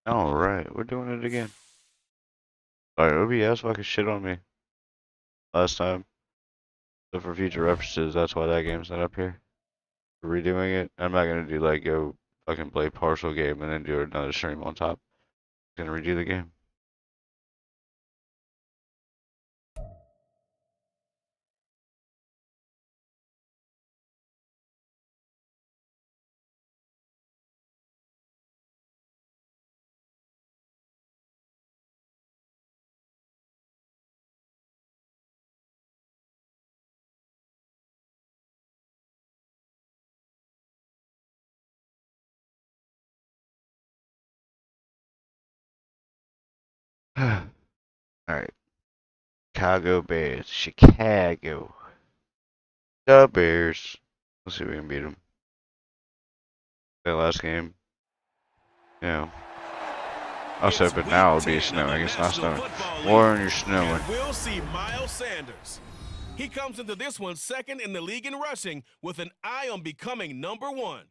Alright, we're doing it again. Sorry, OBS fucking shit on me last time. So for future references, that's why that game's not up here. We're redoing it. I'm not gonna do like go fucking play partial game and then do another stream on top. I'm gonna redo the game. Alright. Chicago Bears. Chicago. The Bears. Let's see if we can beat them. That last game. Yeah. I said, but now it'll be snowing. It's not snowing. Warren, you're snowing. We'll see Miles Sanders. He comes into this one second in the league in rushing with an eye on becoming #1.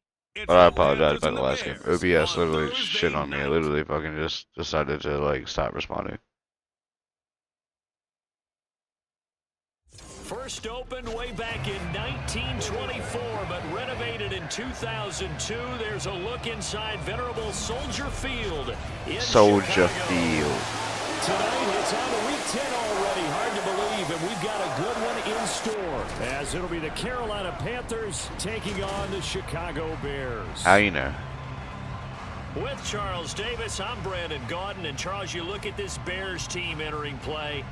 But I apologize about the last game. OBS literally shit on me. I literally fucking just decided to like stop responding. First opened way back in 1924, but renovated in 2002. There's a look inside venerable Soldier Field in Soldier Chicago. Field. Tonight, it's on to week 10 already. Hard to believe, and we've got a good one in store, as it'll be the Carolina Panthers taking on the Chicago Bears. How you know? With Charles Davis, I'm Brandon Gaudin, and Charles, you look at this Bears team entering play.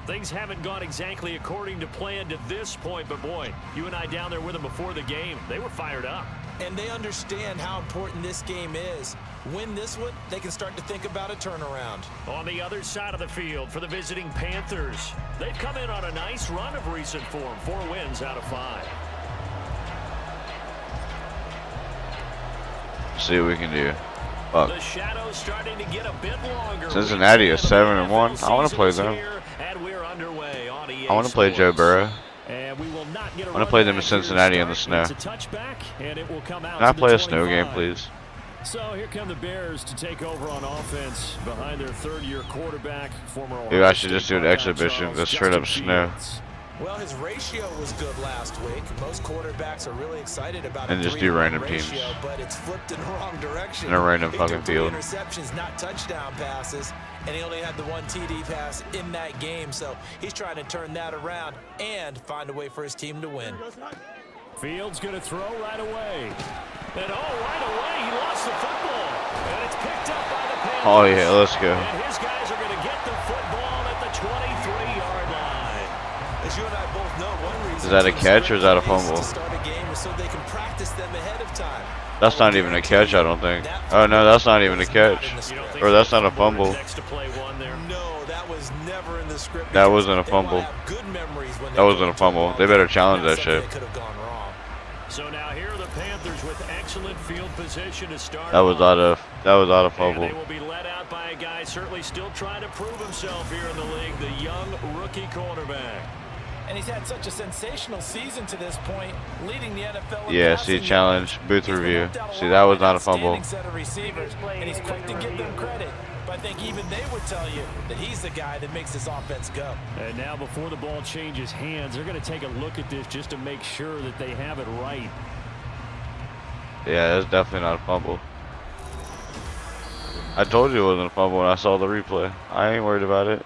Things haven't gone exactly according to plan to this point, but boy, you and I down there with them before the game, they were fired up. And they understand how important this game is. Win this one, they can start to think about a turnaround. On the other side of the field for the visiting Panthers, they've come in on a nice run of recent form, 4 wins out of 5. See what we can do. Fuck. The shadows starting to get a bit longer. Cincinnati is 7-1. I want to play them. I want to play Joe Burrow. I want to play them in Cincinnati in the snow. Can I play a snow game, please? So here come the Bears to take over on offense behind their third-year quarterback, former. Dude, I should just do an exhibition. Just straight up snow. Well, his ratio was good last week. Most quarterbacks are really excited about and just do random ratio, teams. But it's flipped in the wrong direction. In a random fucking field. Interceptions, not touchdown passes, and he only had the 1 TD pass in that game. So he's trying to turn that around and find a way for his team to win. Fields going to throw right away. And right away he lost the football. And it's picked up by the Panthers. Oh yeah, let's go. And his guys are going to get the football at the 23-yard line. As you and I both know, one reason is that a catch or is that a fumble? to start a game is so they can practice them ahead of time. That's not even a catch, I don't think. Oh no, that's not even a catch. Or that's not a fumble. No, that was never in the script. That wasn't a fumble. That wasn't a fumble. They better challenge that shit. So now here are the Panthers with excellent field position to start. That was out of fumble. And they will be led out by a guy certainly still trying to prove himself here in the league, the young rookie quarterback. And he's had such a sensational season to this point, leading the NFL. Yeah, see, challenge, booth review. See, that was not a fumble. Set of receivers, and he's quick to give them credit. But I think even they would tell you that he's the guy that makes this offense go. And now before the ball changes hands, they're going to take a look at this just to make sure that they have it right. Yeah, that's definitely not a fumble. I told you it wasn't a fumble when I saw the replay. I ain't worried about it.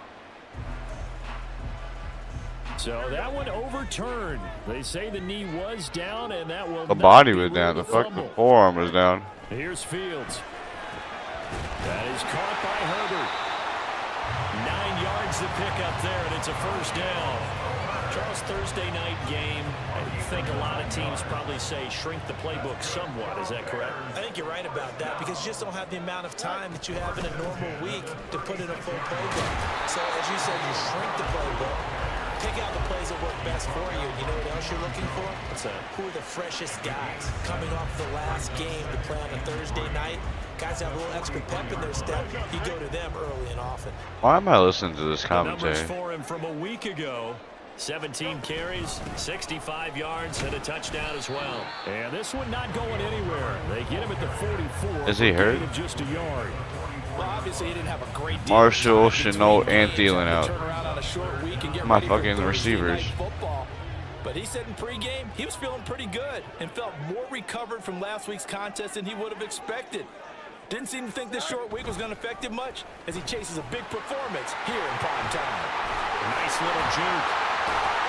So that one overturned. They say the knee was down, and that will. The body was down. The fucking forearm was down. Here's Fields. That is caught by Herbert. 9 yards to pick up there, and it's a first down. Charles, Thursday night game. I think a lot of teams probably say shrink the playbook somewhat. Is that correct? I think you're right about that because you just don't have the amount of time that you have in a normal week to put in a full playbook. So as you said, you shrink the playbook. Pick out the plays that work best for you. You know what else you're looking for? What's that? Who are the freshest guys coming off the last game to play on a Thursday night? Guys have a little extra pep in their step. You go to them early and often. Why am I listening to this commentary? The numbers for him from a week ago. 17 carries, 65 yards, and a touchdown as well. And this one not going anywhere. They get him at the 44. Is he hurt? Just a yard. Well, obviously he didn't have a great deal Marshall, of time Chenault, between and games, Thielen having to out. turn around on a short week and get My ready for fucking Thursday receivers. night football. But he said in pregame he was feeling pretty good and felt more recovered from last week's contest than he would have expected. Didn't seem to think this short week was going to affect him much as he chases a big performance here in prime time. Nice little juke.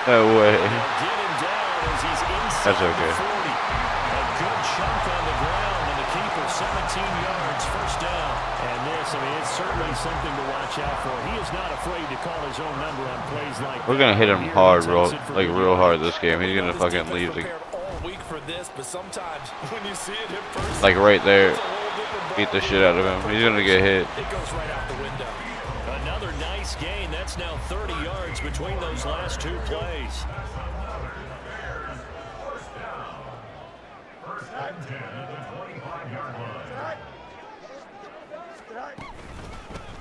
No way. They'll get him down as he's inside That's okay. the 40. A good chunk on the ground, and the keeper 17 yards, first down. And this, I mean, it's certainly something to watch out for. He is not afraid to call his own number on plays like that. We're gonna hit him Here he hard, takes bro. it for Like the real hard yardage. this game. He's gonna This fucking defense leave the, prepared all week for this, but sometimes when you see it in person, like right there. it's a whole different Beat the ballgame. shit out of him. He's gonna get hit. It goes right out the window. Another nice gain. That's now 30 yards between those last two plays.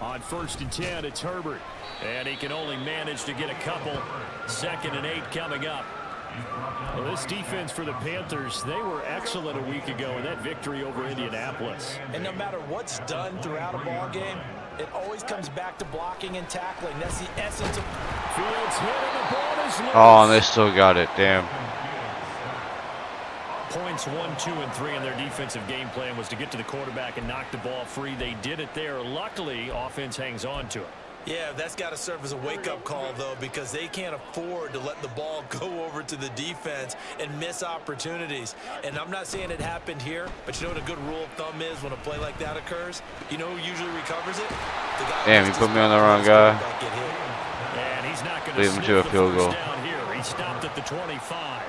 On 1st and 10, it's Herbert. And he can only manage to get a couple. 2nd and 8 coming up. Well, this defense for the Panthers, they were excellent a week ago in that victory over Indianapolis. And no matter what's done throughout a ball game, it always comes back to blocking and tackling. That's the essence of Fields hitting, the ball is loose. Oh, and they still got it. Damn. Points 1, 2, and 3 in their defensive game plan was to get to the quarterback and knock the ball free. They did it there. Luckily, offense hangs on to it. Yeah, that's got to serve as a wake-up call, though, because they can't afford to let the ball go over to the defense and miss opportunities. And I'm not saying it happened here, but you know what a good rule of thumb is when a play like that occurs? You know who usually recovers it? The guy Damn, who you just put me on the let wrong his guy. quarterback get hit. And he's not going Lead to him sniff to a the field first goal. down here. He stopped at the 25.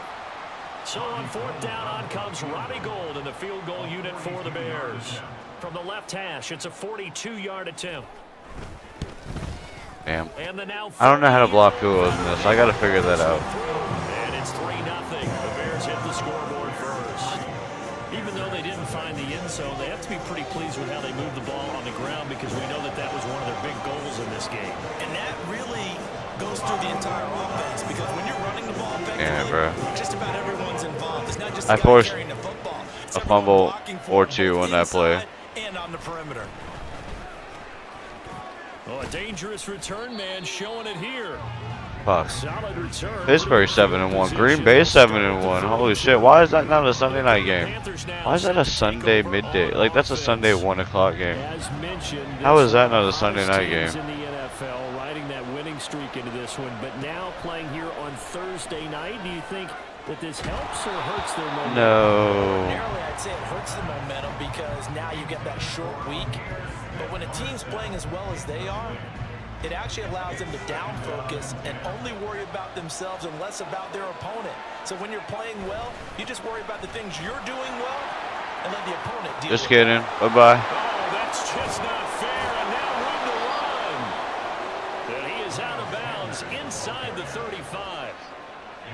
So on 4th down, on comes Robbie Gould in the field goal unit for the Bears. From the left hash, it's a 42-yard attempt. Damn. And the now I don't know how to block field goals in this. I gotta figure that out. And it's 3-0. The Bears hit the scoreboard first. Even though they didn't find the end zone, they have to be pretty pleased with how they moved the ball on the ground because we know that that was one of their big goals in this game. And that really goes through the entire offense because when you're running the ball effectively, Yeah, bro. just about everyone's involved. It's not just I the guy forced carrying the football. It's a everyone fumble blocking or for him, two both on that play. inside and on the perimeter. Oh, a dangerous return man showing it here. Fuck. Solid return. Pittsburgh 7-1. Green Bay 7-1. Holy shit. Why is that not a Sunday night game? Why is that a Sunday midday? Like, that's a Sunday 1 o'clock game. As mentioned, How is that not a Sunday night teams game? in the NFL riding that winning streak into this one, but now playing here on Thursday night. Do you think that this helps or hurts their momentum? No. Ordinarily, I'd say it hurts the momentum because now you get that short week. But when a team's playing as well as they are, it actually allows them to down focus and only worry about themselves and less about their opponent. So when you're playing well, you just worry about the things you're doing well and let the opponent deal Just with kidding. it. Bye-bye. Oh, that's just not fair. And now room to run. And he is out of bounds inside the 35.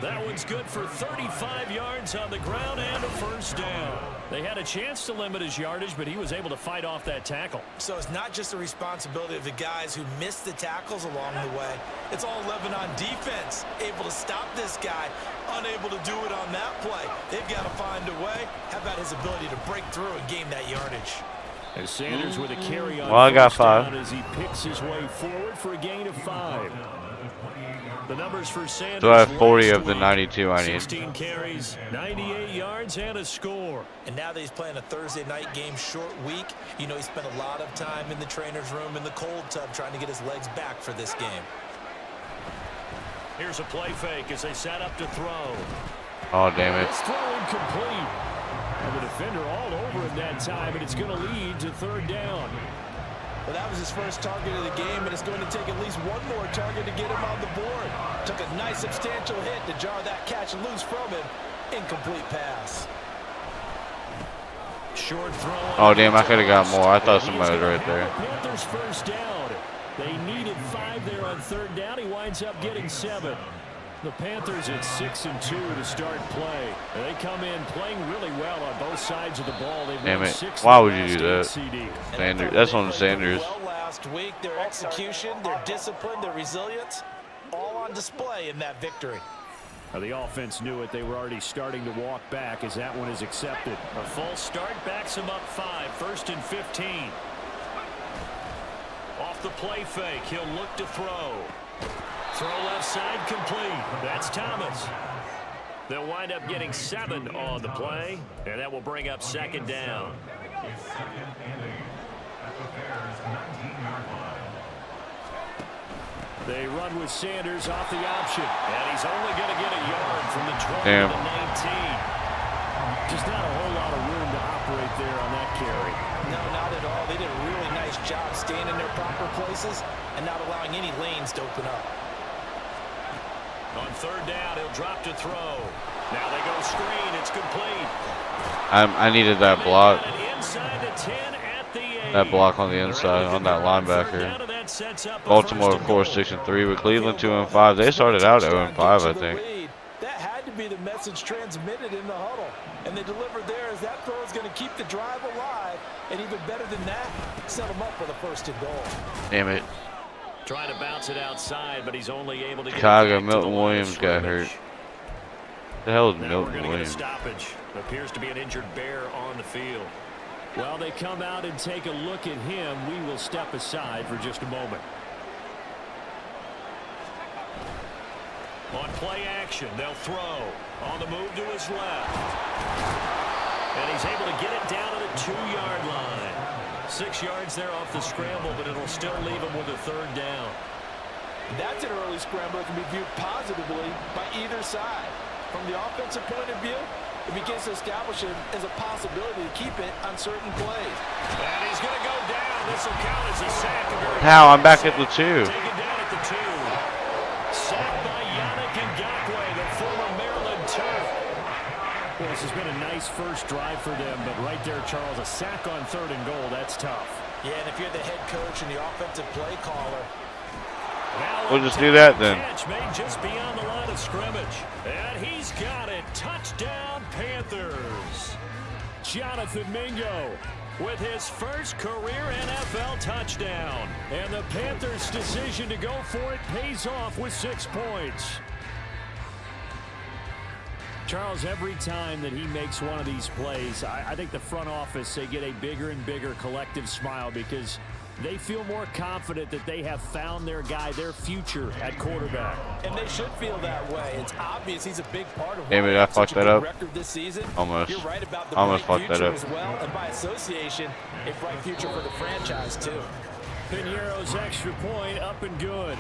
That one's good for 35 yards on the ground and a first down. They had a chance to limit his yardage, but he was able to fight off that tackle. So it's not just the responsibility of the guys who missed the tackles along the way. It's all Lebanon defense, able to stop this guy, unable to do it on that play. They've got to find a way. How about his ability to break through and gain that yardage? As Sanders with a carry on Well, I got first 5. down as he picks his way forward for a gain of 5. The numbers for Sanders. So I have 40 last of the week, 92 I need. 16 carries, 98 yards, and a score. And now that he's playing a Thursday night game short week, you know he spent a lot of time in the trainer's room in the cold tub trying to get his legs back for this game. Here's a play fake as they set up to throw. Oh, damn it. It's throw incomplete. And the defender all over him that time, and it's going to lead to 3rd down. Well, that was his first target of the game, and it's going to take at least one more target to get him on the board. Took a nice substantial hit to jar that catch loose from him. Incomplete pass. Short throw. Oh, damn, I could have got more. I thought somebody was right there. Panthers first down. They needed 5 there on 3rd down. He winds up getting 7. The Panthers at 6-2 to start play. They come in playing really well on both sides of the ball. They've Damn won it. 6 Why of the would you do last that? 8 CDs. Sanders. That's on Sanders. Well last week, their execution, their discipline, their resilience, all on display in that victory. Now, the offense knew it. They were already starting to walk back as that one is accepted. A false start backs him up 5. 1st and 15. the play fake. He'll look to throw. Throw left side complete. That's Thomas. They'll wind up getting 7 on the play, and that will bring up second down. They run with Sanders off the option, and he's only going to get a yard from the 12 to the 19. Just not a whole lot of room to operate there on that carry. No, not at all. They did a really nice job staying in their proper places and not allowing any lanes to open up. On third down, he'll drop to throw. Now they go screen. It's complete. I needed that block. Inside the 10 at the 8. That block on the inside on that linebacker. Baltimore 4-6-3 with Cleveland 2-5. They started out 0-5, I think. That had to be the message transmitted in the huddle. And they delivered there as that throw is going to keep the drive alive. And even better than that, set them up for the 1st and goal. Damn it. Trying to bounce it outside, but he's only able to get Chicago, it Milton Williams got hurt. The hell is Milton Williams? Stoppage. Appears to be an injured Bear on the field. While they come out and take a look at him, we will step aside for just a moment. On play action, they'll throw. On the move to his left. And he's able to get it down to the 2-yard line. 6 yards there off the scramble, but it'll still leave him with a 3rd down. That's an early scramble that can be viewed positively by either side. From the offensive point of view, it begins to establish it as a possibility to keep it on certain plays. And he's going to go down. This will count as a sack. How? I'm back at the 2. Taken down at the 2. Sacked by Yannick Ngakoue, the former Maryland Terp. Well, this has been a nice first drive for them, but right there, Charles, a sack on 3rd and goal, that's tough. Yeah, and if you're the head coach and the offensive play caller, we'll just do that then. Catch made just beyond the line of scrimmage. And he's got it. Touchdown, Panthers. Jonathan Mingo with his first career NFL touchdown. And the Panthers' decision to go for it pays off with 6 points. Charles, every time that he makes one of these plays, I think the front office, they get a bigger and bigger collective smile because they feel more confident that they have found their guy, their future at quarterback. And they should feel that way. It's obvious he's a big part of Maybe I fucked that up. record this season. Almost. You're right about the Almost bright fucked that future up. as well, and by association, a bright future for the franchise too. Piñeiro's extra point up and good.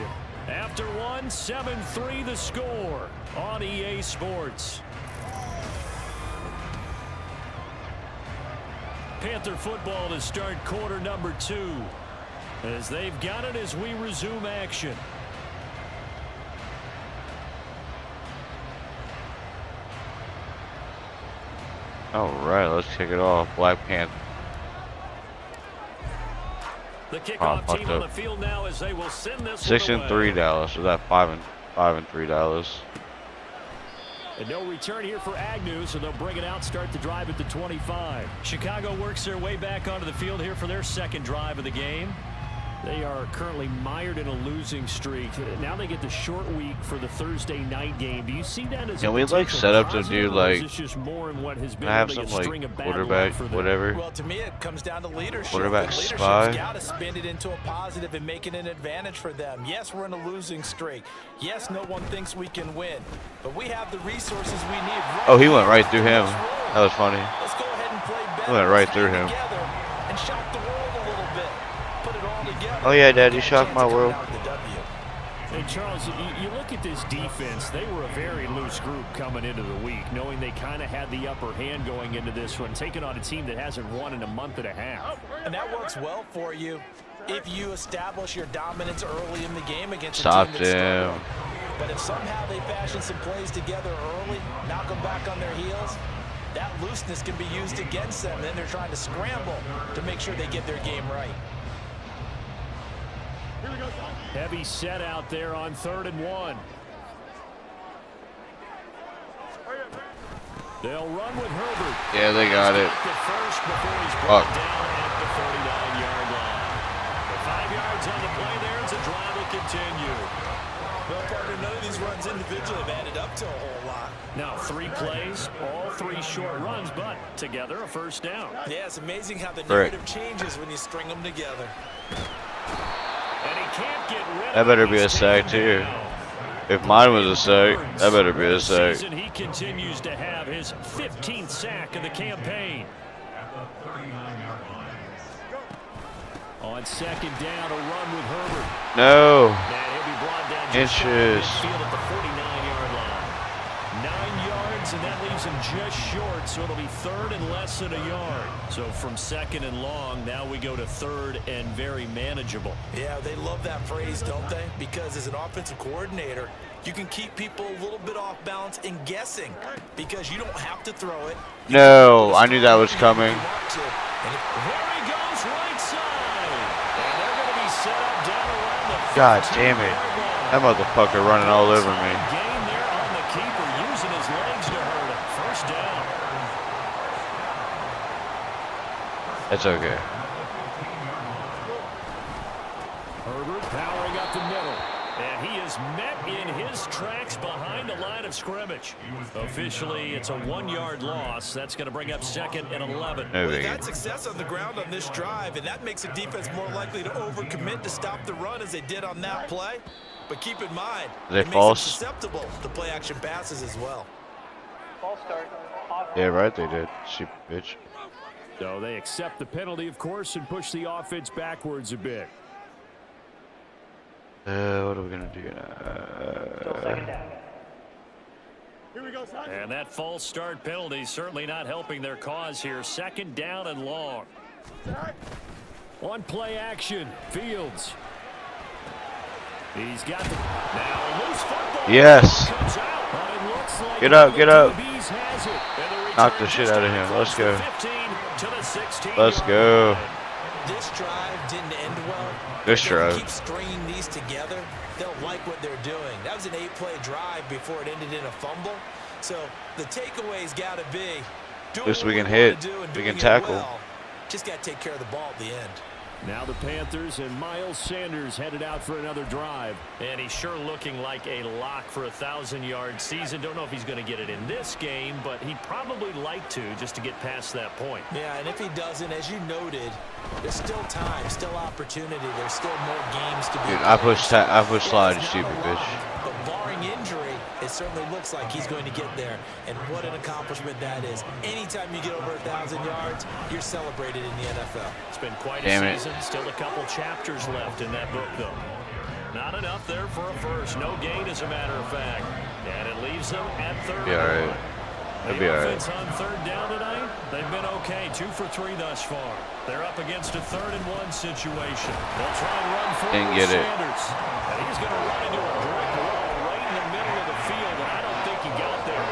After one, 7-3 the score on EA Sports. Panther football to start quarter number 2. As they've got it as we resume action. All right, let's kick it off. Black Panther. The kickoff team on the field now as they will send this 6-3 Dallas. So that 5-3 Dallas. And no return here for Agnew, so they'll bring it out, start the drive at the 25. Chicago works their way back onto the field here for their 2nd drive of the game. They are currently mired in a losing streak. Now they get the short week for the Thursday night game. Do you see that as Can we like set up to do like just more in what has been have really some a string like of bad quarterback luck for whatever? Well, to me, it comes down to leadership. Quarterback Leadership's spy. got to spin it into a positive and make it an advantage for them. Yes, we're in a losing streak. Yes, no one thinks we can win, but we have the resources we need. Right Oh, he went right through him. That was funny. Let's go ahead and play better. He went right through him. And shock the world a little bit. Put it all together. Oh yeah, Dad, you shocked my world. Hey, Charles, you look at this defense. They were a very loose group coming into the week, knowing they kind of had the upper hand going into this one, taking on a team that hasn't won in a month and a half. And that works well for you if you establish your dominance early in the game against Stop a team that's them. struggling. But if somehow they fashion some plays together early, knock them back on their heels, that looseness can be used against them. Then they're trying to scramble to make sure they get their game right. Heavy set out there on 3rd and 1. They'll run with Herbert. Yeah, they got it. The first before he's Fuck. brought down at the 49-yard line. The 5 yards on the play there as the drive will continue. Well, partner, none of these runs individually have added up to a whole lot. Now 3 plays, all 3 short runs, but together a 1st down. Yeah, it's amazing how the Correct. narrative changes when you string them together. can't get rid That of better him. be a He's sack taken too. down. If mine was a sack, that better be a This sack. season, he continues to have his 15th sack of the campaign. On second down, a run with Herbert. No. And he'll be brought down just short of Inches. midfield at the 49-yard line. 9 yards, and that leaves him just short, so it'll be third and less than a yard. So from second and long, now we go to third and very manageable. Yeah, they love that phrase, don't they? Because as an offensive coordinator, you can keep people a little bit off balance and guessing because you don't have to throw it. No, I knew that was coming. There he goes, right side. And they're going to be set up down around the God damn it. That motherfucker running all over me. Gain there on the keeper, using his legs to hurt him. First down. It's okay. Herbert powering up the middle. And he is met in his tracks behind the line of scrimmage. Officially, it's a 1-yard loss. That's going to bring up second and 11. No They biggie. got success on the ground on this drive, and that makes a defense more likely to overcommit to stop the run as they did on that play. But keep in mind, Are they it makes false? them susceptible to play-action passes as well. Yeah, right, they did. Stupid bitch. So they accept the penalty, of course, and push the offense backwards a bit. What are we gonna do now? And that false start penalty certainly not helping their cause here. Second down and long. On play action, Fields. He's got the now loose football. Yes. Comes out, but it looks like Get up, get up. DBs has it. And Knock the return shit just out of him. Let's across the go. 15 to the 16 Let's yard go. line. This drive didn't end well. This If they drive. keep stringing these together, they'll like what they're doing. That was an 8-play drive before it ended in a fumble. So the takeaway's got to be doing Least we what can we hit. wanna do and We doing can it tackle. well. Just got to take care of the ball at the end. Now the Panthers and Miles Sanders headed out for another drive. And he's sure looking like a lock for a 1,000-yard season. Don't know if he's going to get it in this game, but he'd probably like to just to get past that point. Yeah, and if he doesn't, as you noted, there's still time, still opportunity. There's still more games to be Dude, I played. push slide, you It's not stupid a bitch. lot, but barring injury, it certainly looks like he's going to get there. And what an accomplishment that is. Anytime you get over 1,000 yards, you're celebrated in the NFL. It's been quite Damn a it. season. Still a couple chapters left in that book, though. Not enough there for a first. No gain, as a matter of fact. And it leaves them at third. Be alright. It'll be The alright. offense on third down tonight, they've been okay. 2 for 3 thus far. They're up against a 3rd-and-1 situation. They'll try and run forward Didn't with get it. Sanders. And he's going to run into a brick wall right in the middle of the field, and I don't think he got there.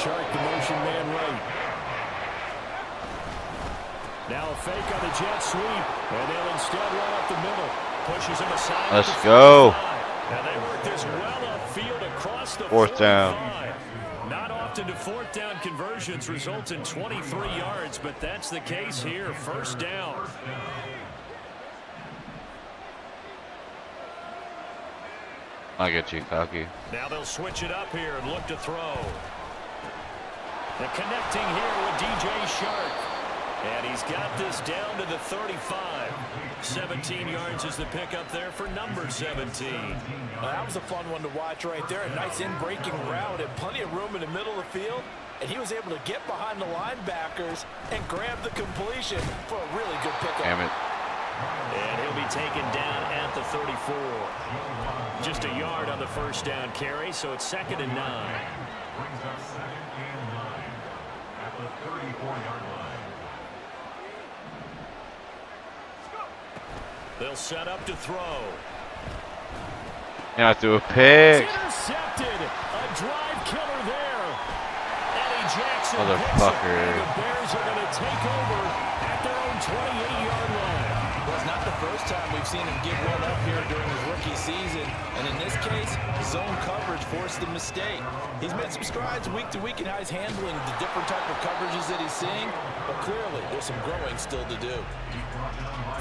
Chart the motion man right. Now a fake on the jet sweep, and they'll instead run up the middle. Pushes him aside. Let's at the go. 45. And they work this well upfield across the 4th down. 45. Not often do 4th down conversions result in 23 yards, but that's the case here. First down. I get you, cocky. Now they'll switch it up here and look to throw. The connecting here with DJ Shark. And he's got this down to the 35. 17 yards is the pickup there for number 17. That was a fun one to watch right there. A nice in-breaking route and plenty of room in the middle of the field. And he was able to get behind the linebackers and grab the completion for a really good pickup. Damn it. And he'll be taken down at the 34. Just a yard on the first down carry, so it's 2nd and 9. They'll set up to throw. And I threw a pick. It's intercepted. A drive killer there. Eddie Jackson picks it, Motherfucker. and the Bears are going to take over at their own 28-yard line. Well, it's not the first time we've seen him give one up here during his rookie season. And in this case, zone coverage forced the mistake. He's made some strides week to week in how he's handling the different type of coverages that he's seeing. But clearly, there's some growing still to do.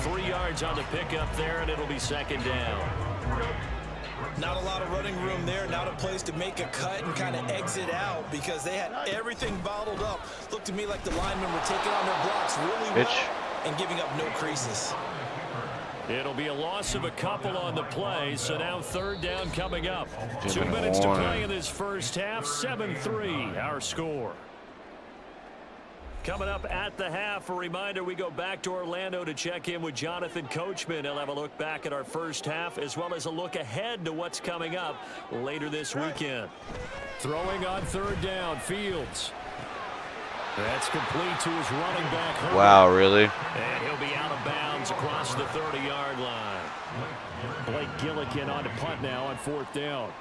3 yards on the pickup there, and it'll be 2nd down. Not a lot of running room there. Not a place to make a cut and kind of exit out because they had everything bottled up. Looked to me like the linemen were taking on their blocks really well Bitch. and giving up no creases. It'll be a loss of a couple on the play, so now third down coming up. Give 2 it a minutes to warning. play in this first half, 7-3 our score. Coming up at the half, a reminder, we go back to Orlando to check in with Jonathan Coachman. He'll have a look back at our first half as well as a look ahead to what's coming up later this weekend. Throwing on third down, Fields. That's complete to his running back. Herbert. Wow, really? And he'll be out of bounds across the 30-yard line. Blake Gillikin on to punt now on fourth down.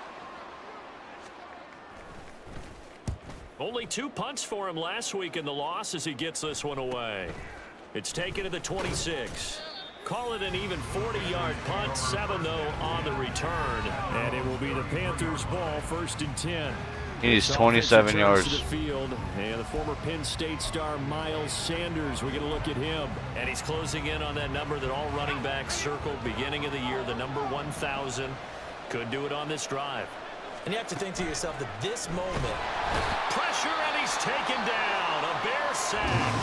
Only 2 punts for him last week in the loss as he gets this one away. It's taken to the 26. Call it an even 40-yard punt. 7, though, on the return. And it will be the Panthers' ball, 1st and 10. He needs 27 yards. To the field, and the former Penn State star Miles Sanders, we're going to look at him. And he's closing in on that number that all running backs circled beginning of the year, the number 1,000. Could do it on this drive. And you have to think to yourself that this moment. Pressure, and he's taken down. A Bear sack.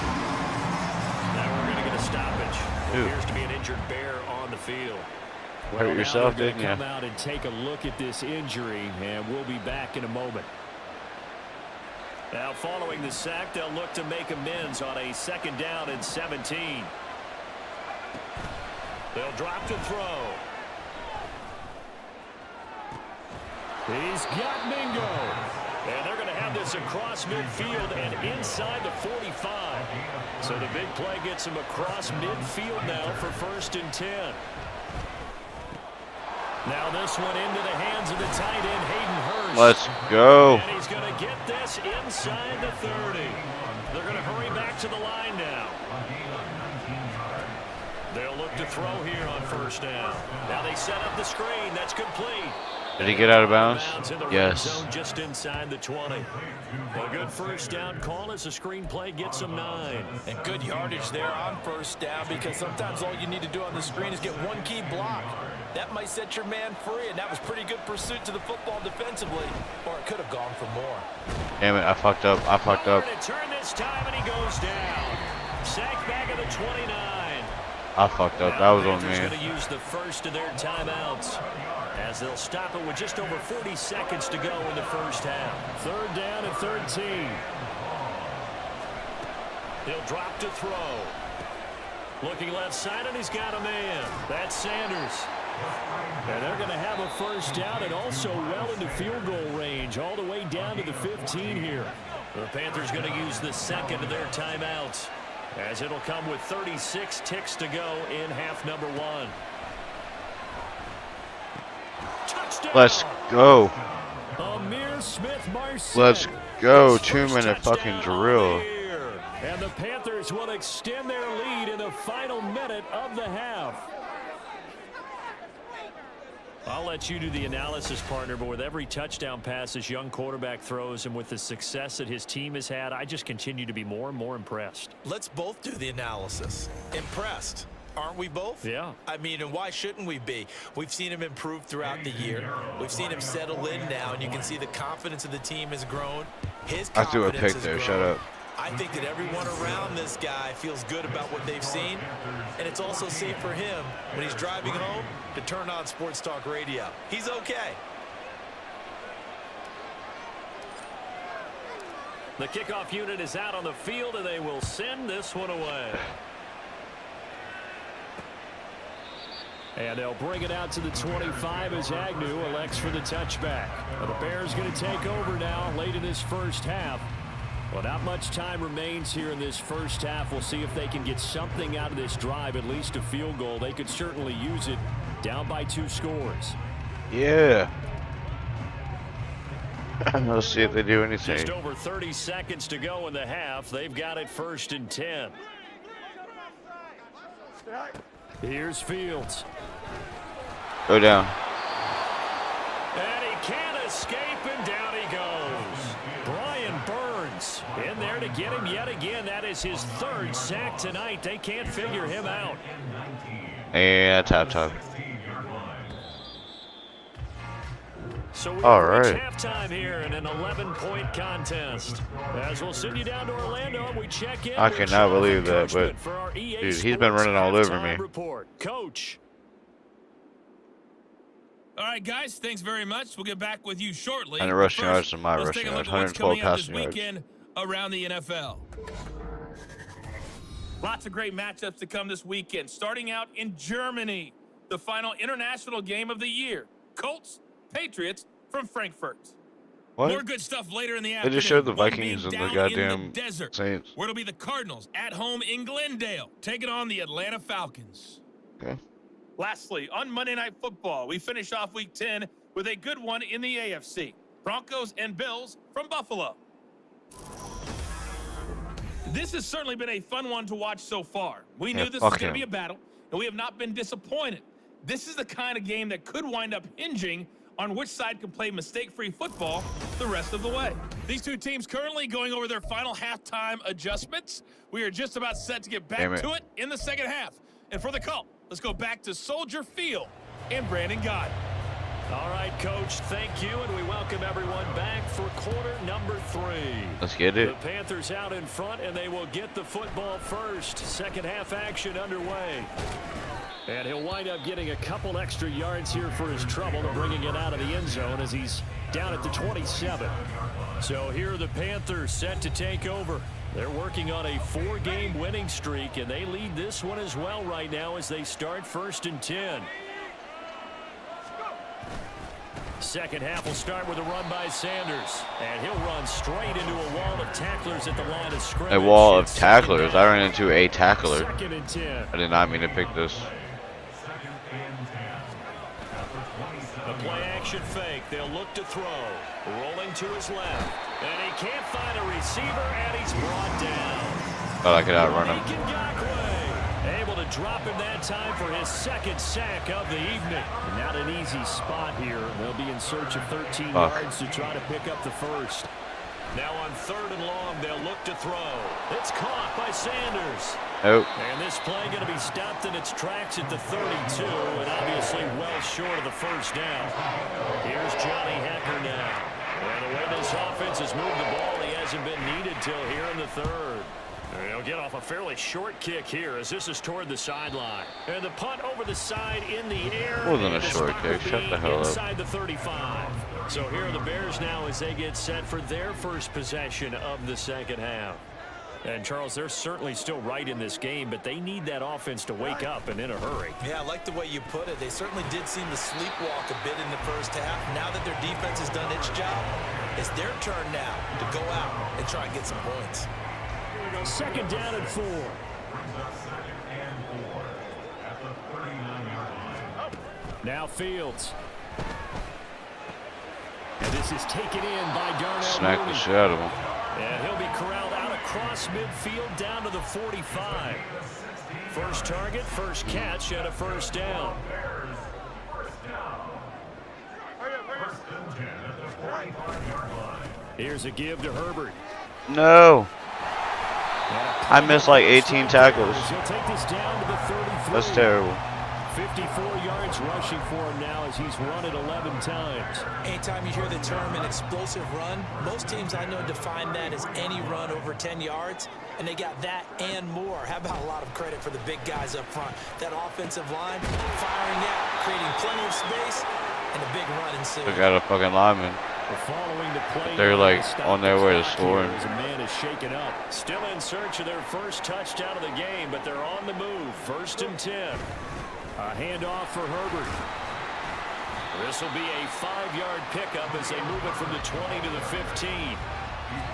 Now we're going to get a stoppage. Appears to be an injured Bear on the field. Hurt yourself, didn't you? Come out and take a look at this injury, and we'll be back in a moment. Now, following the sack, they'll look to make amends on a 2nd down and 17. They'll drop to throw. He's got Mingo. And they're going to have this across midfield and inside the 45. So the big play gets him across midfield now for 1st and 10. Now this one into the hands of the tight end, Hayden Hurst. Let's go. And he's going to get this inside the 30. They're going to hurry back to the line now. They'll look to throw here on 1st down. Now they set up the screen. That's complete. Did he get out of bounds? Yes. Zone just inside the 20. A good 1st down call as the screenplay gets him 9. And good yardage there on 1st down, because sometimes all you need to do on the screen is get one key block. That might set your man free, and that was pretty good pursuit to the football defensively, or it could have gone for more. Damn it, I fucked up. I fucked up. Turn this time, and he goes down. Sack back at the 29. I fucked up. That was on Panthers me. going to use the first of their timeouts as they'll stop it with just over 40 seconds to go in the first half. 3rd down and 13. He'll drop to throw. Looking left side, and he's got a man. That's Sanders. And they're going to have a 1st down and also well into field goal range, all the way down to the 15 here. The Panthers going to use the 2nd of their timeouts, as it'll come with 36 ticks to go in half number 1. Touchdown. Let's go. Amir Smith-Marset. Let's go. His 2-minute first fucking touchdown drill. of the year. And the Panthers will extend their lead in the final minute of the half. I'll let you do the analysis, partner, but with every touchdown pass this young quarterback throws and with the success that his team has had, I just continue to be more and more impressed. Let's both do the analysis. Impressed. Aren't we both? Yeah. I mean, and why shouldn't we be? We've seen him improve throughout the year. We've seen him settle in now, and you can see the confidence of the team has grown. His I threw a confidence pick has there. grown. Shut up. I think that everyone around this guy feels good about what they've seen, and it's also safe for him when he's driving home to turn on Sports Talk Radio. He's okay. The kickoff unit is out on the field, and they will send this one away. And they'll bring it out to the 25 as Agnew elects for the touchback. Well, the Bears going to take over now late in this first half. Well, not much time remains here in this first half. We'll see if they can get something out of this drive, at least a field goal. They could certainly use it, down by 2 scores. Yeah. Let's see if they do anything. Just over 30 seconds to go in the half. They've got it 1st and 10. Here's Fields. Go down. And he can't escape, and down he goes. Brian Burns in there to get him yet again. That is his 3rd sack tonight. They can't figure him out. And tap. So we All reach right. halftime here in an 11-point contest. As we'll send you down to Orlando, and we check in. I with cannot Jonathan believe that, Coachman but for our EA dude, he's been running all Sports over me. Halftime Report. Coach. All right, guys, thanks very much. We'll get back with you shortly. And the But rushing yards first, to my let's rushing take a look yards. at what's 112 coming up this passing yards. weekend around the NFL. Lots of great matchups to come this weekend. Starting out in Germany, the final international game of the year. Colts, Patriots from Frankfurt. What? More good stuff later in the They afternoon. just showed the One Vikings being and the down in goddamn the desert, Saints. where it'll be the Cardinals at home in Glendale, taking on the Atlanta Falcons. Okay. Lastly, on Monday Night Football, we finish off Week 10 with a good one in the AFC. Broncos and Bills from Buffalo. This has certainly been a fun one to watch so far. We knew this was going to be a battle, and we have not been disappointed. This is the kind of game that could wind up hinging on which side can play mistake-free football the rest of the way. These two teams currently going over their final halftime adjustments. We are just about set to get back to it in the second half. And for the call, let's go back to Soldier Field and Brandon Gott. All right, Coach, thank you, and we welcome everyone back for quarter number 3. Let's get it. The Panthers out in front, and they will get the football first. Second half action underway. And he'll wind up getting a couple extra yards here for his trouble and bringing it out of the end zone as he's down at the 27. So here are the Panthers set to take over. They're working on a 4-game winning streak, and they lead this one as well right now as they start 1st and 10. Second half will start with a run by Sanders, and he'll run straight into a wall of tacklers at the line of scrimmage. A wall of tacklers? I ran into a tackler. 2nd and 10. I did not mean to pick this. The play action fake. They'll look to throw. Rolling to his left. And he can't find a receiver, and he's brought down. Thought I could outrun him. Able to drop him that time for his 2nd sack of the evening. And not an easy spot here. They'll be in search of 13 yards to try to pick up the first. Now on 3rd and long, they'll look to throw. It's caught by Sanders. Nope. And this play going to be stopped in its tracks at the 32, and obviously well short of the first down. Here's Johnny Hecker now. And the way this offense has moved the ball, he hasn't been needed till here in the 3rd. And he'll get off a fairly short kick here as this is toward the sideline. And the punt over the side in the air. Wasn't a short kick. Shut the hell up. Inside the 35. So here are the Bears now as they get set for their first possession of the second half. And, Charles, they're certainly still right in this game, but they need that offense to wake up and in a hurry. Yeah, I like the way you put it. They certainly did seem to sleepwalk a bit in the first half. Now that their defense has done its job, it's their turn now to go out and try and get some points. 2nd down and 4. Now Fields. And this is taken in by Darnell. Smack the shit out of him. And he'll be corralled out across midfield down to the 45. First target, first catch, and a first down. Here's a give to Herbert. No. I missed like 18 tackles. He'll take this down to the 33. That's terrible. 54 yards rushing for him now as he's run it 11 times. Anytime you hear the term an explosive run, most teams I know define that as any run over 10 yards, and they got that and more. How about a lot of credit for the big guys up front? That offensive line firing out, creating plenty of space, and a big run ensuing. They got a fucking lineman. Following the play, they're like on their way to scoring. As a man is shaken up. Still in search of their first touchdown of the game, but they're on the move. 1st and 10. A handoff for Herbert. This will be a 5-yard pickup as they move it from the 20 to the 15.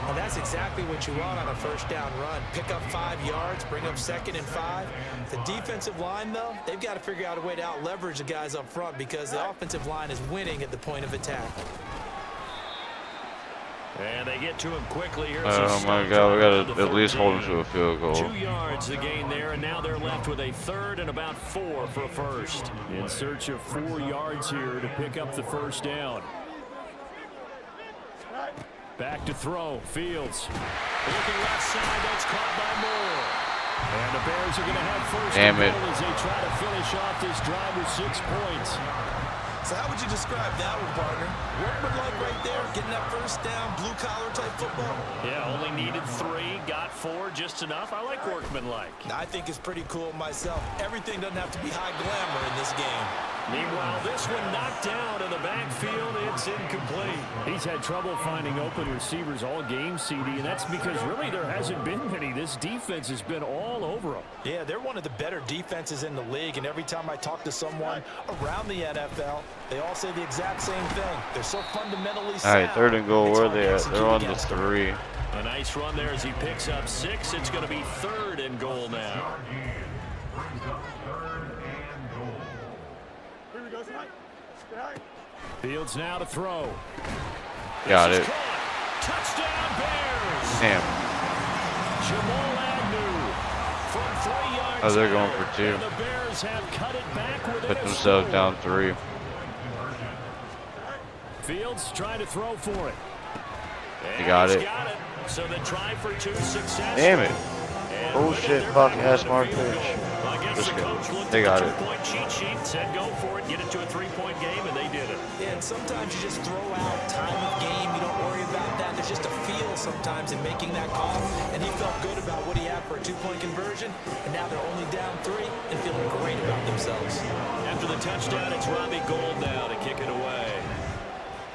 Well, that's exactly what you want on a first down run. Pick up 5 yards, bring up 2nd and 5. The defensive line, though, they've got to figure out a way to out-leverage the guys up front because the offensive line is winning at the point of attack. And they get to him quickly here. Oh my God, we got to at least hold him to a field goal. 2 yards the gain there, and now they're left with a 3rd and about 4 for a first. In search of 4 yards here to pick up the first down. Back to throw, Fields. Looking left side, that's caught by Moore. And the Bears are going to have first and goal as they try to finish off this drive with 6 points. So how would you describe that one, partner? Workmanlike right there, getting that first down, blue-collar type football? Yeah, only needed 3, got 4, just enough. I like workmanlike. I think it's pretty cool myself. Everything doesn't have to be high glamour in this game. Meanwhile, this one knocked down in the backfield. It's incomplete. He's had trouble finding open receivers all game, CD, and that's because really there hasn't been many. This defense has been all over them. Yeah, they're one of the better defenses in the league, and every time I talk to someone around the NFL, they all say the exact same thing. They're so fundamentally sound. All right, third and goal. Where are they at? They're on the 3. A nice run there as he picks up 6. It's going to be 3rd and goal now. Fields now to throw. Got it. Touchdown Bears. Damn. Jamal Agnew from 3 yards. Oh, they're going for 2. And the Bears have cut it back with Put themselves down 3. Fields trying to throw for it. They got it. So the try for 2 success. Damn it. Bullshit fucking ass smart pitch. Just go. They got it. Cheat sheet said go for it, get it to a 3-point game, and they did it. Yeah, and sometimes you just throw out time of game. You don't worry about that. There's just a feel sometimes in making that call. And he felt good about what he had for a 2-point conversion. And now they're only down 3 and feeling great about themselves. After the touchdown, it's Robbie Gould now to kick it away.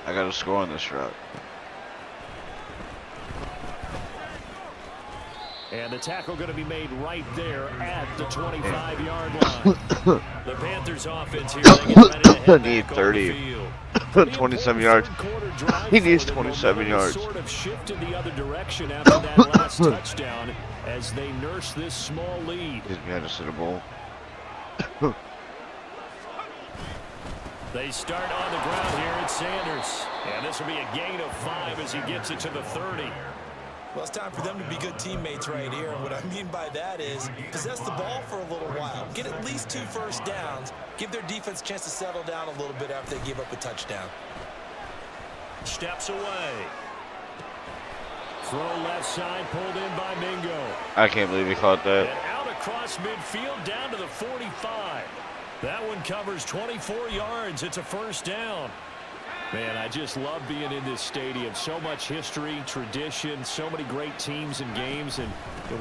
I got to score on this route. And the tackle going to be made right there at the 25-yard line. The Panthers offense here. They get ready to head Need back 30. on the field. 27 yards. He needs 27 yards. Sort of shifted the other direction after that last touchdown as they nurse this small lead. He's behind us in a bowl. They start on the ground here at Sanders. And this will be a gain of 5 as he gets it to the 30. Well, it's time for them to be good teammates right here. And what I mean by that is possess the ball for a little while. Get at least 2 first downs. Give their defense a chance to settle down a little bit after they give up a touchdown. Steps away. Throw left side, pulled in by Mingo. I can't believe he caught that. And out across midfield down to the 45. That one covers 24 yards. It's a first down. Man, I just love being in this stadium. So much history, tradition, so many great teams and games, and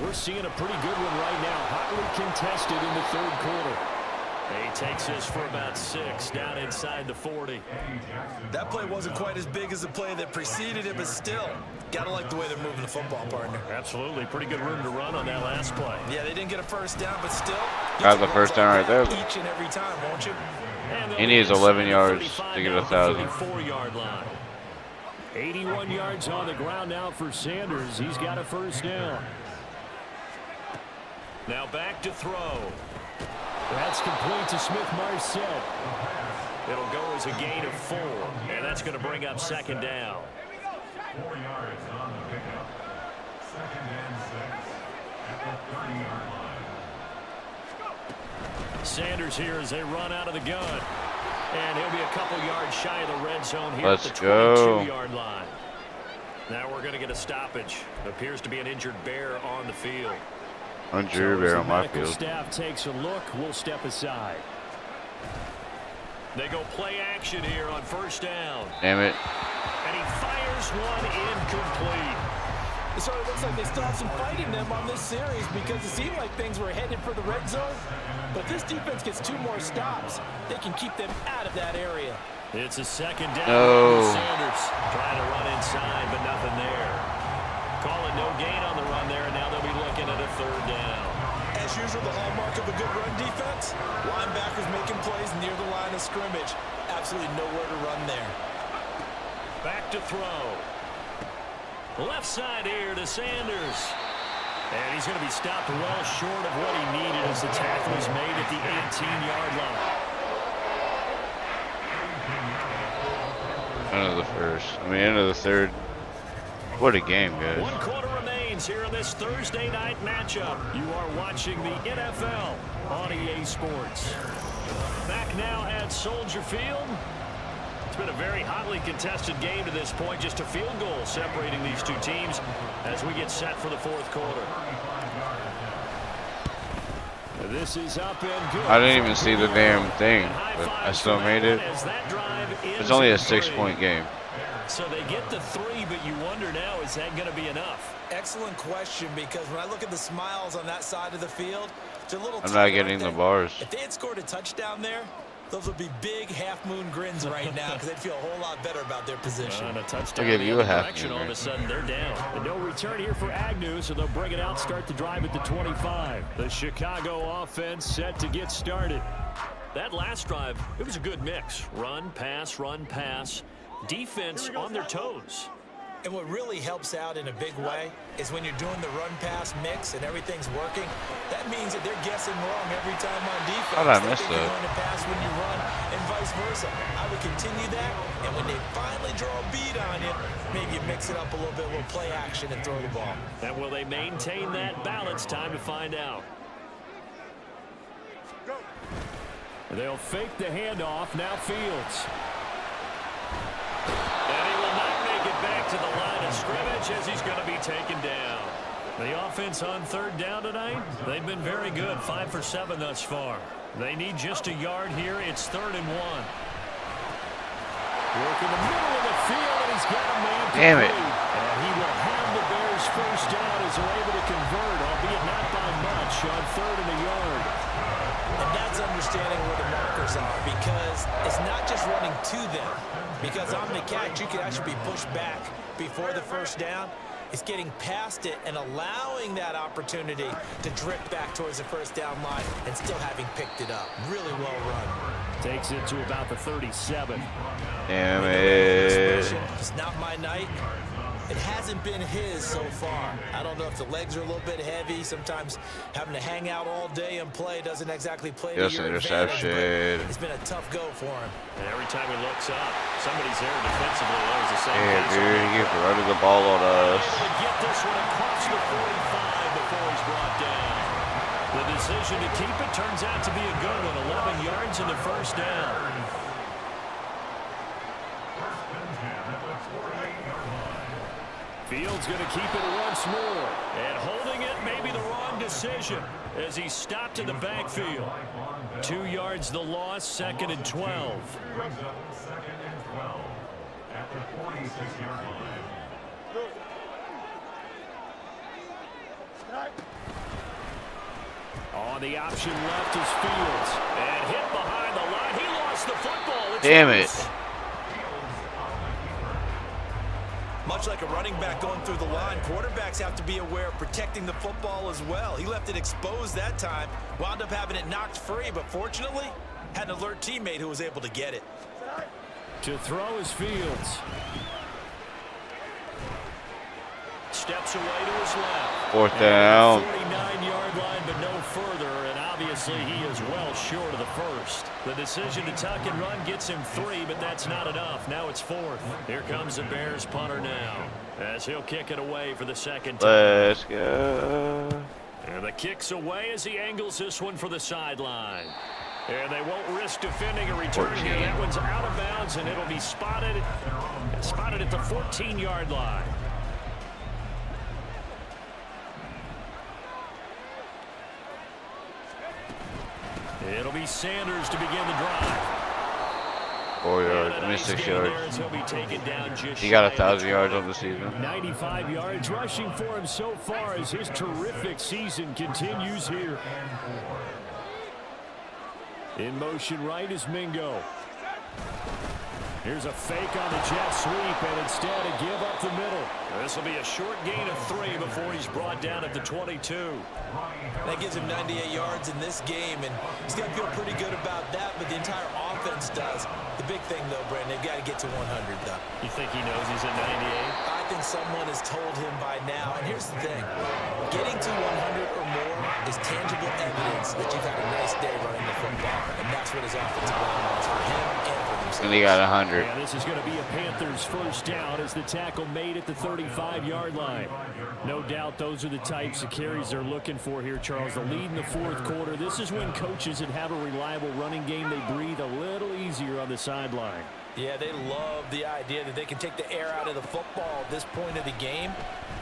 we're seeing a pretty good one right now. Hotly contested in the 3rd quarter. He takes this for about 6 down inside the 40. That play wasn't quite as big as the play that preceded it, but still, gotta like the way they're moving the football, partner. Absolutely. Pretty good room to run on that last play. Yeah, they didn't get a first down, but still. Got the first down right there. Each and every time, won't you? He needs 11 yards to get 1,000. 34-yard line. 81 yards on the ground now for Sanders. He's got a first down. Now back to throw. That's complete to Smith-Marset. It'll go as a gain of 4, and that's going to bring up 2nd down. 4 yards on the pickup. 2nd and 6 at the 30-yard line. Sanders here as they run out of the gun. And he'll be a couple yards shy of the red zone here Let's at the go. 22-yard line. Now we're going to get a stoppage. Appears to be an injured bear on the field. Injured bear on my field. Staff takes a look. We'll step aside. They go play action here on first down. Damn it. And he fires one incomplete. So it looks like they still have some fight in them on this series because it seemed like things were headed for the red zone. But if this defense gets 2 more stops, they can keep them out of that area. It's a 2nd down. No. Sanders trying to run inside, but nothing there. Call it no gain on the run there, and now they'll be looking at a 3rd down. As usual, the hallmark of a good run defense, linebackers making plays near the line of scrimmage. Absolutely nowhere to run there. Back to throw. Left side here to Sanders. And he's going to be stopped well short of what he needed as the tackle is made at the 18-yard line. End of the first. End of the 3rd. What a game, guys. 1 quarter remains here in this Thursday night matchup. You are watching the NFL on EA Sports. Back now at Soldier Field. It's been a very hotly contested game to this point. Just a field goal separating these 2 teams as we get set for the 4th quarter. This is up and good. I didn't even see the damn thing, but I still made it. It's only a 6-point game. So they get the 3, but you wonder now, is that going to be enough? Excellent question, because when I look at the smiles on that side of the field, it's a little. I'm not getting the bars. If they had scored a touchdown there, Those would be big half-moon grins right now because they'd feel a whole lot better about their position. And a touchdown. I'll give you a half direction. All of a sudden, they're down. And no return here for Agnew, so they'll bring it out, start the drive at the 25. The Chicago offense set to get started. That last drive, it was a good mix. Run, pass, defense on their toes. And what really helps out in a big way is when you're doing the run-pass mix and everything's working, that means that they're guessing wrong every time on defense. How'd I miss You're that? going to pass when you run and vice versa. I would continue that, and when they finally draw a beat on you, maybe you mix it up a little bit with play action and throw the ball. And will they maintain that balance? Time to find out. They'll fake the handoff. Now Fields. And he will not make it back to the line of scrimmage as he's going to be taken down. The offense on third down tonight, they've been very good. 5 for 7 thus far. They need just a yard here. It's 3rd and 1. Work in the middle of the field, and he's got a man complete. Damn it. And he will have the Bears first down as they're able to convert, albeit not by much, on 3rd and a yard. And that's understanding where the markers are, because it's not just running to them. Because on the catch, you can actually be pushed back before the first down. It's getting past it and allowing that opportunity to drift back towards the first down line and still having picked it up. Really well run. Takes it to about the 37. Damn it. It's not my night. It hasn't been his so far. I don't know if the legs are a little bit heavy. Sometimes having to hang out all day and play doesn't exactly play to your interception. advantage, but it's been a tough go for him. And every time he looks up, somebody's there defensively. That was the same Yeah, case. dude, he keeps running the ball on us. To get this one across the 45 before he's brought down. The decision to keep it turns out to be a good one. 11 yards in the first down. Fields going to keep it once more. And holding it may be the wrong decision as he stopped in the backfield. 2 yards the loss, 2nd and 12. Brings up 2nd and 12 at the 46-yard line. On the option left is Fields. And hit behind the line. He lost the football. It's Damn it. loose. Much like a running back going through the line, quarterbacks have to be aware of protecting the football as well. He left it exposed that time, wound up having it knocked free, but fortunately, had an alert teammate who was able to get it. To throw is Fields. Steps away to his left. 4th down. 49-yard line, but no further, and obviously he is well short of the first. The decision to tuck and run gets him 3, but that's not enough. Now it's 4th. Here comes the Bears punter now, as he'll kick it away for the 2nd time. Let's go. And the kick's away as he angles this one for the sideline. And they won't risk defending a return here. That one's out of bounds, and it'll be spotted at the 14-yard line. It'll be Sanders to begin the drive. 4 yards, I mean 6 yards. He He got 1,000 yards on the season. 95 yards rushing for him so far as his terrific season continues here. In motion right is Mingo. Here's a fake on the jet sweep, and instead a give up the middle. This will be a short gain of 3 before he's brought down at the 22. That gives him 98 yards in this game, and he's got to feel pretty good about that, but the entire offense does. The big thing, though, Brandon, they've got to get to 100, though. You think he knows he's at 98? I think someone has told him by now, and here's the thing. Getting to 100 or more is tangible evidence that you've had a nice day running the football, and that's what his offensive line wants for him and for themselves. And he got 100. Yeah, this is going to be a Panthers first down as the tackle made at the 35-yard line. No doubt those are the types of carries they're looking for here, Charles. The lead in the 4th quarter. This is when coaches that have a reliable running game, they breathe a little easier on the sideline. Yeah, they love the idea that they can take the air out of the football at this point of the game.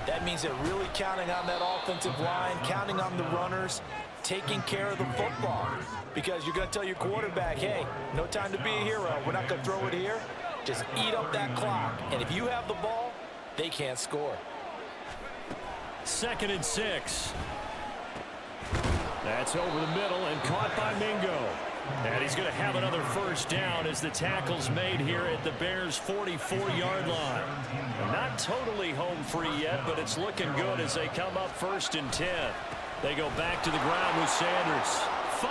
That means they're really counting on that offensive line, counting on the runners, taking care of the football. Because you're going to tell your quarterback, hey, no time to be a hero. We're not going to throw it here. Just eat up that clock. And if you have the ball, they can't score. 2nd and 6. That's over the middle and caught by Mingo. And he's going to have another first down as the tackle's made here at the Bears' 44-yard line. Not totally home free yet, but it's looking good as they come up 1st and 10. They go back to the ground with Sanders.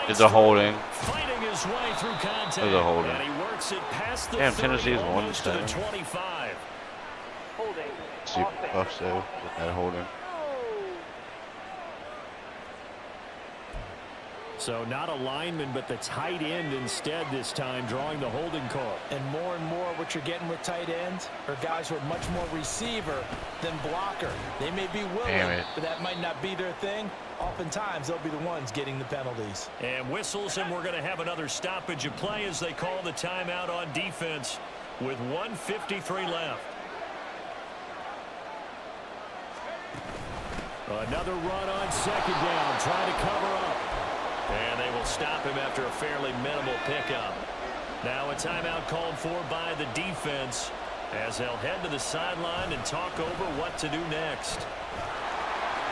It's a holding. Fighting his way through contact. It's a holding. And he works it past the Damn, 30, Tennessee's almost to the 1-10. 25. Super buffs though with that holding. So not a lineman, but the tight end instead this time, drawing the holding call. And more what you're getting with tight ends are guys who are much more receiver than blocker. They may be willing, but that might not be their thing. Oftentimes, they'll be the ones getting the penalties. And whistles, and we're going to have another stoppage of play as they call the timeout on defense with 1:53 left. Another run on 2nd down, trying to cover up. And they will stop him after a fairly minimal pickup. Now a timeout called for by the defense as they'll head to the sideline and talk over what to do next.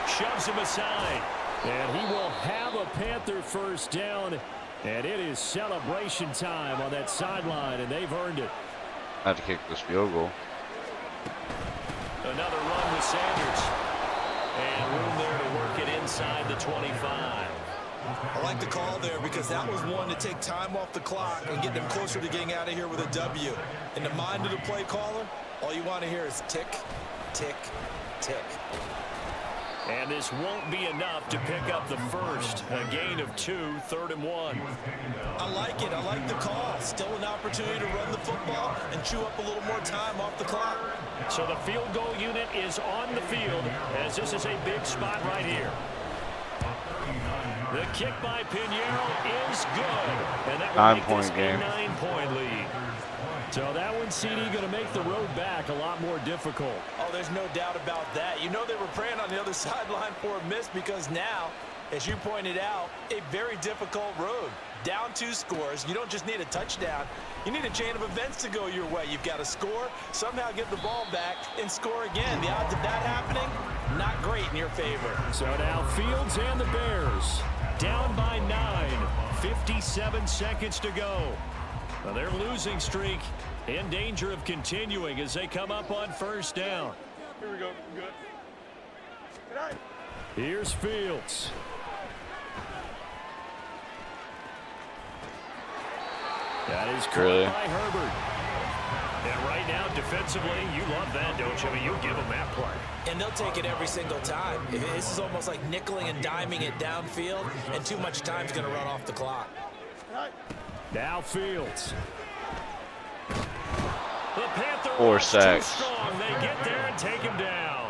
Shoves him aside. And he will have a Panther first down. And it is celebration time on that sideline, and they've earned it. Not to kick this field goal. Another run with Sanders. And room there to work it inside the 25. I like the call there because that was one to take time off the clock and get them closer to getting out of here with a W. In the mind of the play caller, all you want to hear is tick, tick, tick. And this won't be enough to pick up the first. A gain of 2, 3rd and 1. I like it. I like the call. Still an opportunity to run the football and chew up a little more time off the clock. So the field goal unit is on the field as this is a big spot right here. The kick by Pinheiro is good. And that will make this a 9-point lead. So that one, CD, going to make the road back a lot more difficult. Oh, there's no doubt about that. You know they were praying on the other sideline for a miss because now, as you pointed out, a very difficult road. Down 2 scores. You don't just need a touchdown. You need a chain of events to go your way. You've got to score, somehow get the ball back, and score again. The odds of that happening, not great in your favor. So now Fields and the Bears down by 9. 57 seconds to go. Now their losing streak in danger of continuing as they come up on first down. Here we go. Good. Good night. Here's Fields. That is caught by Herbert. And right now, defensively, you love that, don't you? I mean, you give them that play. And they'll take it every single time. This is almost like nickeling and diming it downfield, and too much time's going to run off the clock. Now Fields. The Panthers 4 sacks. strong. They get there and take him down.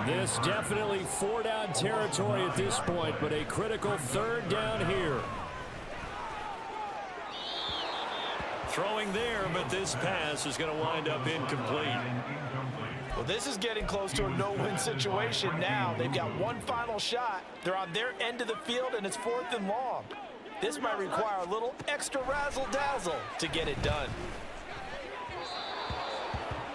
This definitely 4-down territory at this point, but a critical 3rd down here. Throwing there, but this pass is going to wind up incomplete. Well, this is getting close to a no-win situation now. They've got one final shot. They're on their end of the field, and it's 4th and long. This might require a little extra razzle-dazzle to get it done.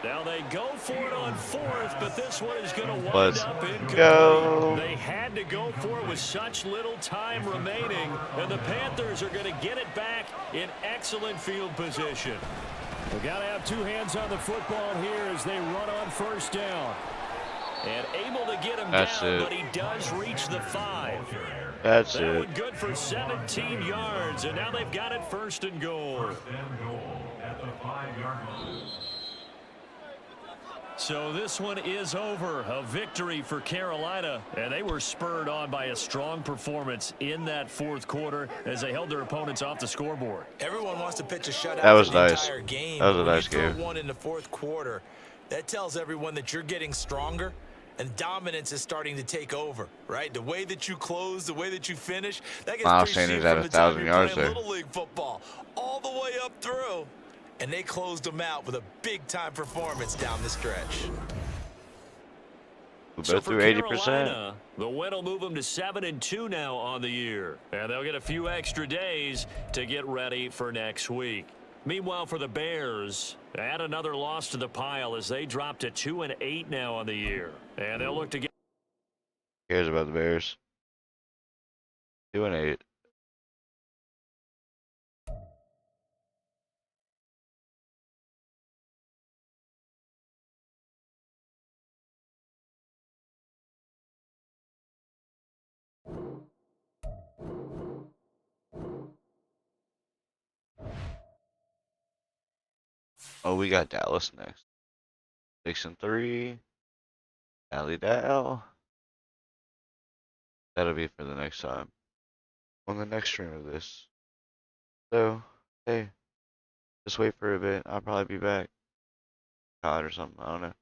Now they go for it on 4th, but this one is going to wind Let's up incomplete. go. They had to go for it with such little time remaining, and the Panthers are going to get it back in excellent field position. We've got to have 2 hands on the football here as they run on first down. And able to get him down, but he does reach the 5. That's that it. one good for 17 yards, and now they've got it 1st and goal. At the 5-yard line. So this one is over. A victory for Carolina, and they were spurred on by a strong performance in that 4th quarter as they held their opponents off the scoreboard. Everyone wants to pitch a shutout That was for the nice. entire game. That was a When nice you throw game. one in the 4th quarter, that tells everyone that you're getting stronger and dominance is starting to take over, right? The way that you close, the way that you finish, that gets Miles appreciated Sanders from had the time 1,000 you're yards playing there. Little League football all the way up through. And they closed them out with a big-time performance down the stretch. We So both for threw 80%. Carolina, the win will move them to 7-2 now on the year. And they'll get a few extra days to get ready for next week. Meanwhile, for the Bears, add another loss to the pile as they drop to 2-8 now on the year. And they'll look to get Who cares about the Bears? 2-8. Oh, we got Dallas next. 6-3. Alley Dal. That'll be for the next time. On the next stream of this. So, hey, just wait for a bit. I'll probably be back. COD or something. I don't know.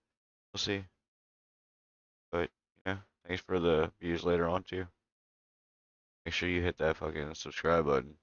We'll see. But, thanks for the views later on too. Make sure you hit that fucking subscribe button.